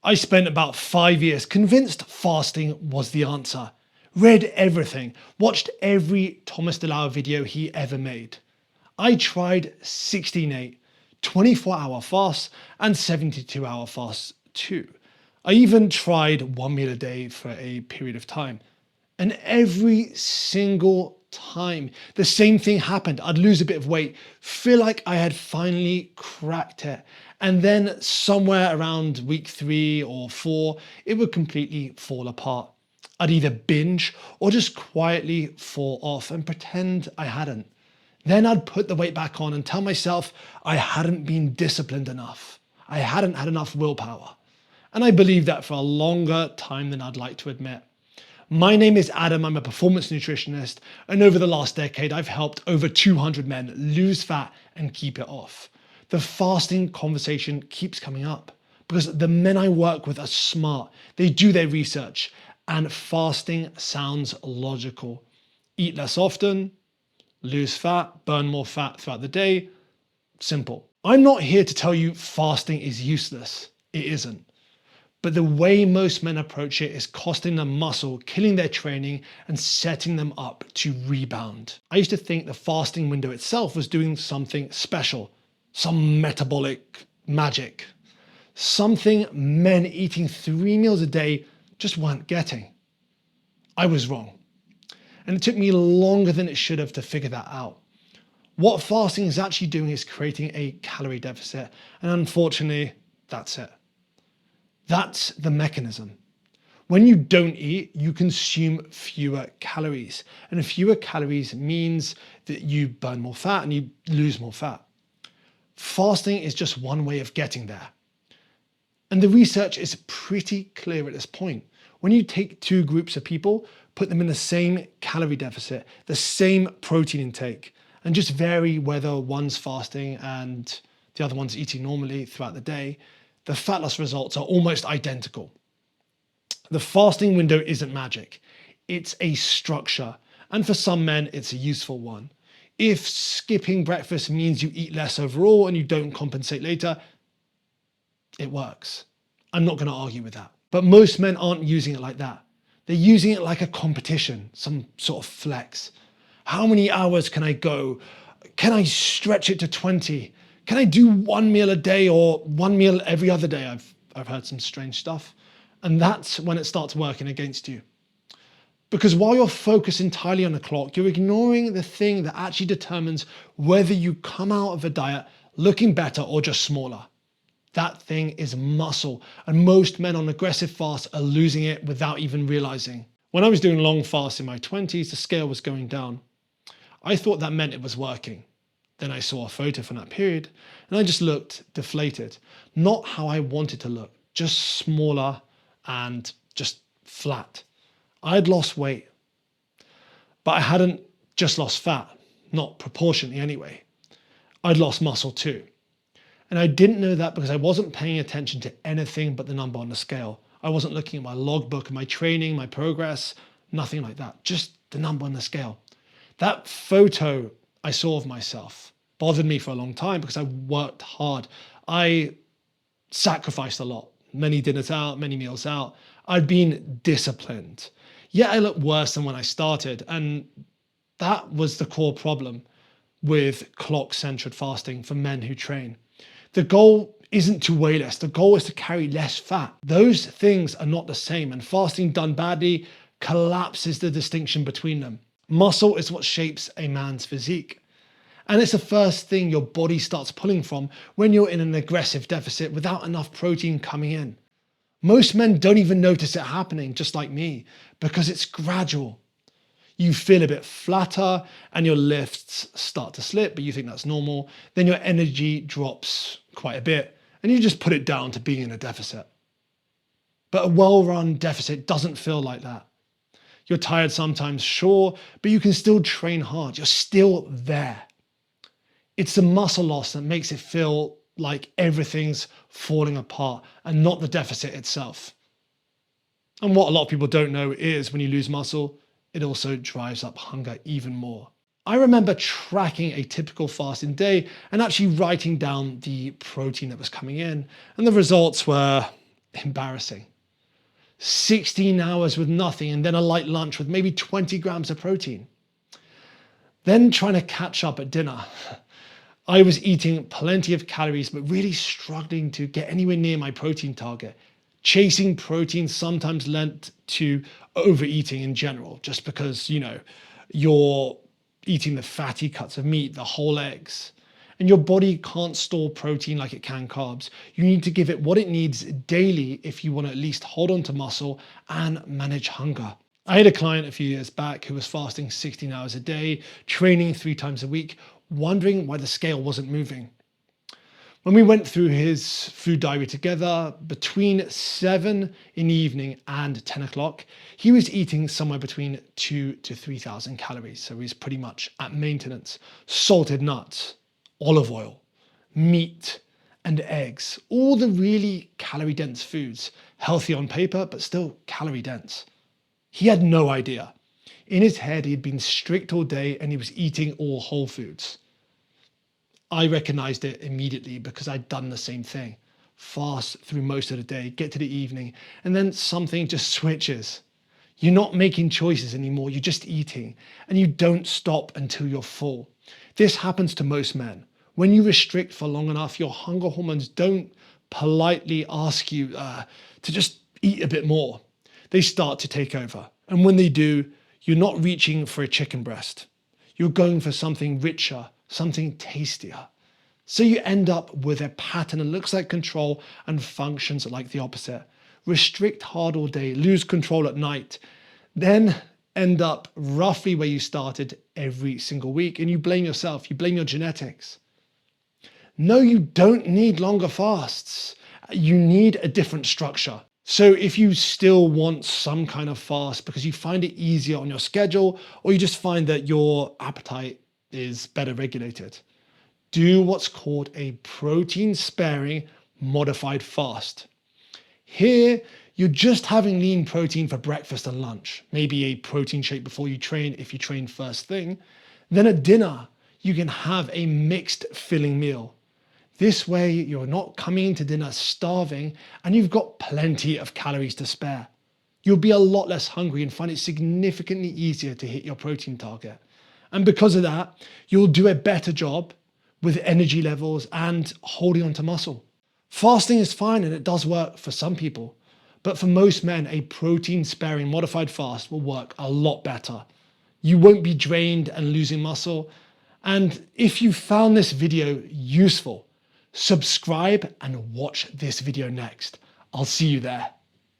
I spent about 5 years convinced fasting was the answer. Read everything, watched every Thomas DeLauer video he ever made. I tried 16-8, 24-hour fasts and 72-hour fasts too. I even tried 1 meal a day for a period of time. And every single time, the same thing happened. I'd lose a bit of weight, feel like I had finally cracked it. And then somewhere around week 3 or 4, it would completely fall apart. I'd either binge or just quietly fall off and pretend I hadn't. Then I'd put the weight back on and tell myself I hadn't been disciplined enough. I hadn't had enough willpower. And I believed that for a longer time than I'd like to admit. My name is Adam, I'm a performance nutritionist, and over the last decade, I've helped over 200 men lose fat and keep it off. The fasting conversation keeps coming up because the men I work with are smart, they do their research, and fasting sounds logical. Eat less often, lose fat, burn more fat throughout the day, simple. I'm not here to tell you fasting is useless, it isn't. But the way most men approach it is costing them muscle, killing their training, and setting them up to rebound. I used to think the fasting window itself was doing something special, some metabolic magic, something men eating 3 meals a day just weren't getting. I was wrong. And it took me longer than it should have to figure that out. What fasting is actually doing is creating a calorie deficit. And unfortunately, that's it. That's the mechanism. When you don't eat, you consume fewer calories. And fewer calories means that you burn more fat and you lose more fat. Fasting is just one way of getting there. And the research is pretty clear at this point. When you take 2 groups of people, put them in the same calorie deficit, the same protein intake, and just vary whether one's fasting and the other one's eating normally throughout the day, the fat loss results are almost identical. The fasting window isn't magic. It's a structure. And for some men, it's a useful one. If skipping breakfast means you eat less overall and you don't compensate later, it works. I'm not going to argue with that. But most men aren't using it like that. They're using it like a competition, some sort of flex. How many hours can I go? Can I stretch it to 20? Can I do 1 meal a day or 1 meal every other day? I've heard some strange stuff. And that's when it starts working against you. Because while you're focused entirely on the clock, you're ignoring the thing that actually determines whether you come out of a diet looking better or just smaller. That thing is muscle. And most men on aggressive fasts are losing it without even realizing. When I was doing long fasts in my 20s, the scale was going down. I thought that meant it was working. Then I saw a photo from that period and I just looked deflated. Not how I wanted to look, just smaller and just flat. I had lost weight, but I hadn't just lost fat, not proportionally anyway. I'd lost muscle too. And I didn't know that because I wasn't paying attention to anything but the number on the scale. I wasn't looking at my logbook, my training, my progress, nothing like that, just the number on the scale. That photo I saw of myself bothered me for a long time because I worked hard. I sacrificed a lot, many dinners out, many meals out. I'd been disciplined. Yet I looked worse than when I started. And that was the core problem with clock-centered fasting for men who train. The goal isn't to weigh less. The goal is to carry less fat. Those things are not the same. And fasting done badly collapses the distinction between them. Muscle is what shapes a man's physique. And it's the first thing your body starts pulling from when you're in an aggressive deficit without enough protein coming in. Most men don't even notice it happening, just like me, because it's gradual. You feel a bit flatter and your lifts start to slip, but you think that's normal. Then your energy drops quite a bit and you just put it down to being in a deficit. But a well-run deficit doesn't feel like that. You're tired sometimes, sure, but you can still train hard. You're still there. It's the muscle loss that makes it feel like everything's falling apart and not the deficit itself. And what a lot of people don't know is when you lose muscle, it also drives up hunger even more. I remember tracking a typical fasting day and actually writing down the protein that was coming in. And the results were Embarrassing. 16 hours with nothing and then a light lunch with maybe 20 grams of protein. Then trying to catch up at dinner. I was eating plenty of calories, but really struggling to get anywhere near my protein target. Chasing protein sometimes led to overeating in general, just because, you're eating the fatty cuts of meat, the whole eggs, and your body can't store protein like it can carbs. You need to give it what it needs daily if you want to at least hold on to muscle and manage hunger. I had a client a few years back who was fasting 16 hours a day, training 3 times a week, wondering why the scale wasn't moving. When we went through his food diary together, between 7 in the evening and 10 o'clock, he was eating somewhere between 2,000 to 3,000 calories. So he's pretty much at maintenance. Salted nuts, olive oil, meat, and eggs. All the really calorie dense foods. Healthy on paper, but still calorie dense. He had no idea. In his head, he'd been strict all day and he was eating all whole foods. I recognized it immediately because I'd done the same thing. Fast through most of the day, get to the evening, and then something just switches. You're not making choices anymore, you're just eating, and you don't stop until you're full. This happens to most men. When you restrict for long enough, your hunger hormones don't politely ask you to just eat a bit more. They start to take over. And when they do, you're not reaching for a chicken breast. You're going for something richer, something tastier. So you end up with a pattern that looks like control and functions like the opposite. Restrict hard all day, lose control at night, then end up roughly where you started every single week, and you blame yourself, you blame your genetics. No, you don't need longer fasts. You need a different structure. So if you still want some kind of fast because you find it easier on your schedule, or you just find that your appetite is better regulated, do what's called a protein sparing modified fast. Here, you're just having lean protein for breakfast and lunch, maybe a protein shake before you train if you train first thing. Then at dinner, you can have a mixed filling meal. This way, you're not coming into dinner starving and you've got plenty of calories to spare. You'll be a lot less hungry and find it significantly easier to hit your protein target. And because of that, you'll do a better job with energy levels and holding onto muscle. Fasting is fine and it does work for some people, but for most men, a protein sparing modified fast will work a lot better. You won't be drained and losing muscle. And if you found this video useful, subscribe and watch this video next. I'll see you there.